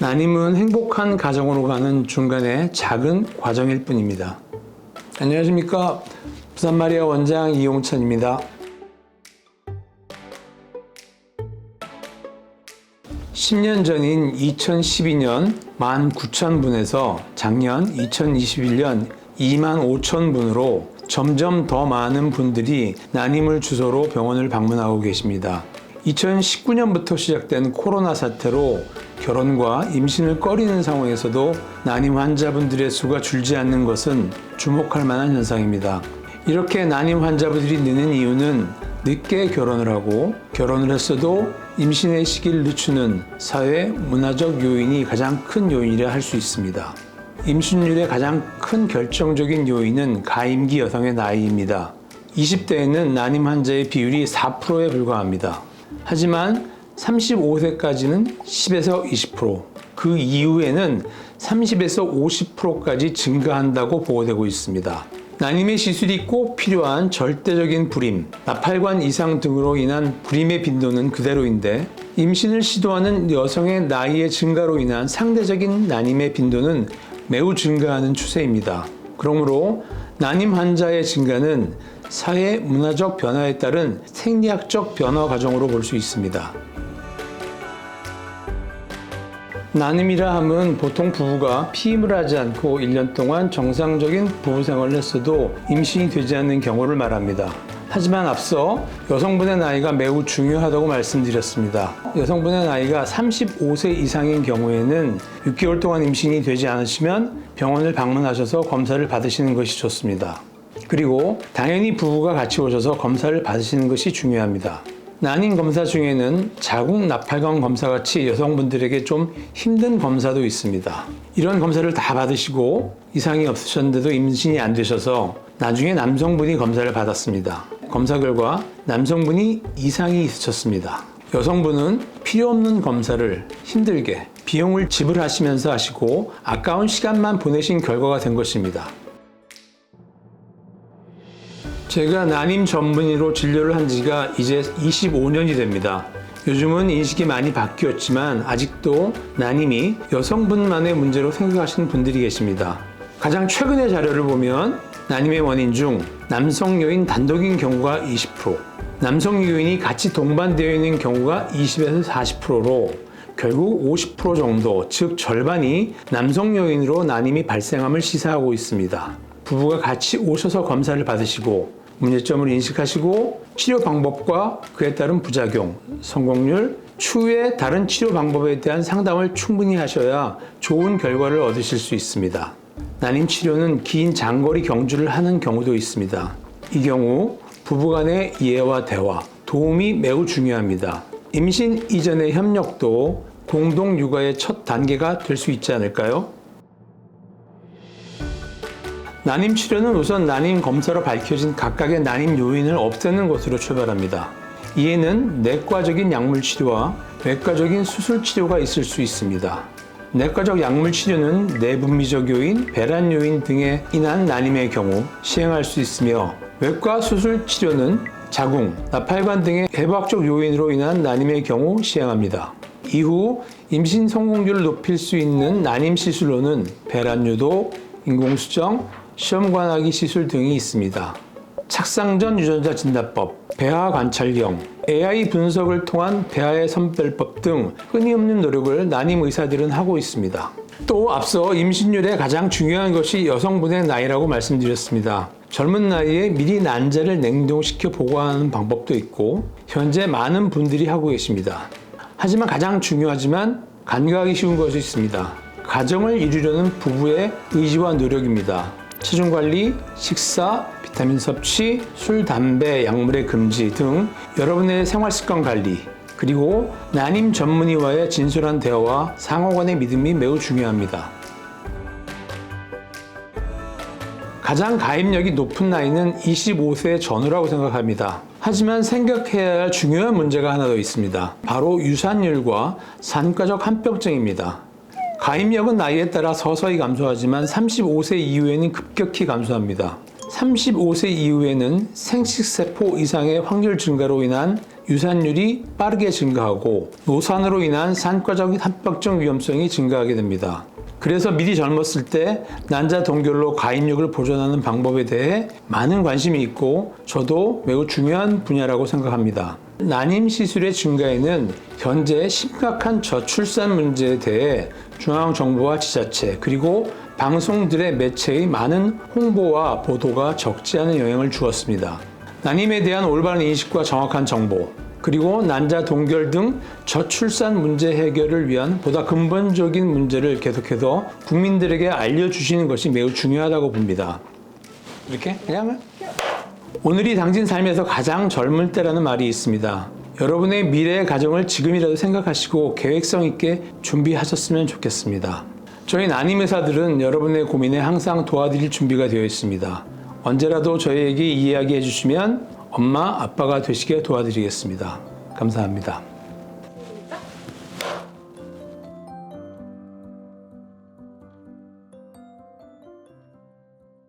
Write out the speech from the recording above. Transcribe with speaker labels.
Speaker 1: 난임은 행복한 가정으로 가는 중간의 작은 과정일 뿐입니다. 안녕하십니까. 부산마리아 원장 이용찬입니다. 10년 전인 2012년 19,000분에서 작년 2021년 25,000분으로 점점 더 많은 분들이 난임을 주소로 병원을 방문하고 계십니다. 2019년부터 시작된 코로나 사태로 결혼과 임신을 꺼리는 상황에서도 난임 환자분들의 수가 줄지 않는 것은 주목할 만한 현상입니다. 이렇게 난임 환자분들이 느는 이유는 늦게 결혼을 하고 결혼을 했어도 임신의 시기를 늦추는 사회, 문화적 요인이 가장 큰 요인이라 할 수 있습니다. 임신율의 가장 큰 결정적인 요인은 가임기 여성의 나이입니다. 20대에는 난임 환자의 비율이 4%에 불과합니다. 하지만 35세까지는 10에서 20%, 그 이후에는 30에서 50%까지 증가한다고 보고되고 있습니다. 난임의 시술이 꼭 필요한 절대적인 불임, 나팔관 이상 등으로 인한 불임의 빈도는 그대로인데 임신을 시도하는 여성의 나이의 증가로 인한 상대적인 난임의 빈도는 매우 증가하는 추세입니다. 그러므로 난임 환자의 증가는 사회 문화적 변화에 따른 생리학적 변화 과정으로 볼 수 있습니다. 난임이라 함은 보통 부부가 피임을 하지 않고 1년 동안 정상적인 부부 생활을 했어도 임신이 되지 않는 경우를 말합니다. 하지만 앞서 여성분의 나이가 매우 중요하다고 말씀드렸습니다. 여성분의 나이가 35세 이상인 경우에는 6개월 동안 임신이 되지 않으시면 병원을 방문하셔서 검사를 받으시는 것이 좋습니다. 그리고 당연히 부부가 같이 오셔서 검사를 받으시는 것이 중요합니다. 난임 검사 중에는 자궁 나팔관 검사같이 여성분들에게 좀 힘든 검사도 있습니다. 이런 검사를 다 받으시고 이상이 없으셨는데도 임신이 안 되셔서 나중에 남성분이 검사를 받았습니다. 검사 결과 남성분이 이상이 있으셨습니다. 여성분은 필요 없는 검사를 힘들게 비용을 지불하시면서 하시고 아까운 시간만 보내신 결과가 된 것입니다. 제가 난임 전문의로 진료를 한 지가 이제 25년이 됩니다. 요즘은 인식이 많이 바뀌었지만 아직도 난임이 여성분만의 문제로 생각하시는 분들이 계십니다. 가장 최근의 자료를 보면 난임의 원인 중 남성 요인 단독인 경우가 20%, 남성 요인이 같이 동반되어 있는 경우가 20에서 40%로 결국 50% 정도, 즉 절반이 남성 요인으로 난임이 발생함을 시사하고 있습니다. 부부가 같이 오셔서 검사를 받으시고 문제점을 인식하시고 치료 방법과 그에 따른 부작용, 성공률, 추후에 다른 치료 방법에 대한 상담을 충분히 하셔야 좋은 결과를 얻으실 수 있습니다. 난임 치료는 긴 장거리 경주를 하는 경우도 있습니다. 이 경우 부부간의 이해와 대화, 도움이 매우 중요합니다. 임신 이전의 협력도 공동 육아의 첫 단계가 될 수 있지 않을까요? 난임 치료는 우선 난임 검사로 밝혀진 각각의 난임 요인을 없애는 것으로 출발합니다. 이에는 내과적인 약물 치료와 외과적인 수술 치료가 있을 수 있습니다. 내과적 약물 치료는 내분비적 요인, 배란 요인 등에 인한 난임의 경우 시행할 수 있으며 외과 수술 치료는 자궁, 나팔관 등의 해부학적 요인으로 인한 난임의 경우 시행합니다. 이후 임신 성공률을 높일 수 있는 난임 시술로는 배란 유도, 인공수정, 시험관하기 시술 등이 있습니다. 착상전 유전자 진단법, 배아 관찰경, AI 분석을 통한 배아의 선별법 등 끊임없는 노력을 난임 의사들은 하고 있습니다. 또 앞서 임신율에 가장 중요한 것이 여성분의 나이라고 말씀드렸습니다. 젊은 나이에 미리 난자를 냉동시켜 보관하는 방법도 있고 현재 많은 분들이 하고 계십니다. 하지만 가장 중요하지만 간과하기 쉬운 것이 있습니다. 가정을 이루려는 부부의 의지와 노력입니다. 체중관리, 식사, 비타민 섭취, 술, 담배, 약물의 금지 등 여러분의 생활습관 관리, 그리고 난임 전문의와의 진솔한 대화와 상호간의 믿음이 매우 중요합니다. 가장 가입력이 높은 나이는 25세 전후라고 생각합니다. 하지만 생각해야 할 중요한 문제가 하나 더 있습니다. 바로 유산율과 산과적 합병증입니다. 가입력은 나이에 따라 서서히 감소하지만 35세 이후에는 급격히 감소합니다. 35세 이후에는 생식세포 이상의 확률 증가로 인한 유산율이 빠르게 증가하고 노산으로 인한 산과적 합병증 위험성이 증가하게 됩니다. 그래서 미리 젊었을 때 난자 동결로 가임육을 보존하는 방법에 대해 많은 관심이 있고 저도 매우 중요한 분야라고 생각합니다. 난임 시술의 증가에는 현재 심각한 저출산 문제에 대해 중앙정부와 지자체 그리고 방송들의 매체의 많은 홍보와 보도가 적지 않은 영향을 주었습니다. 난임에 대한 올바른 인식과 정확한 정보, 그리고 난자 동결 등 저출산 문제 해결을 위한 보다 근본적인 문제를 계속해서 국민들에게 알려주시는 것이 매우 중요하다고 봅니다. 이렇게 그냥 오늘이 당신 삶에서 가장 젊을 때라는 말이 있습니다. 여러분의 미래의 가정을 지금이라도 생각하시고 계획성 있게 준비하셨으면 좋겠습니다. 저희 난임의사들은 여러분의 고민에 항상 도와드릴 준비가 되어 있습니다. 언제라도 저희에게 이야기해 주시면 엄마, 아빠가 되시게 도와드리겠습니다. 감사합니다.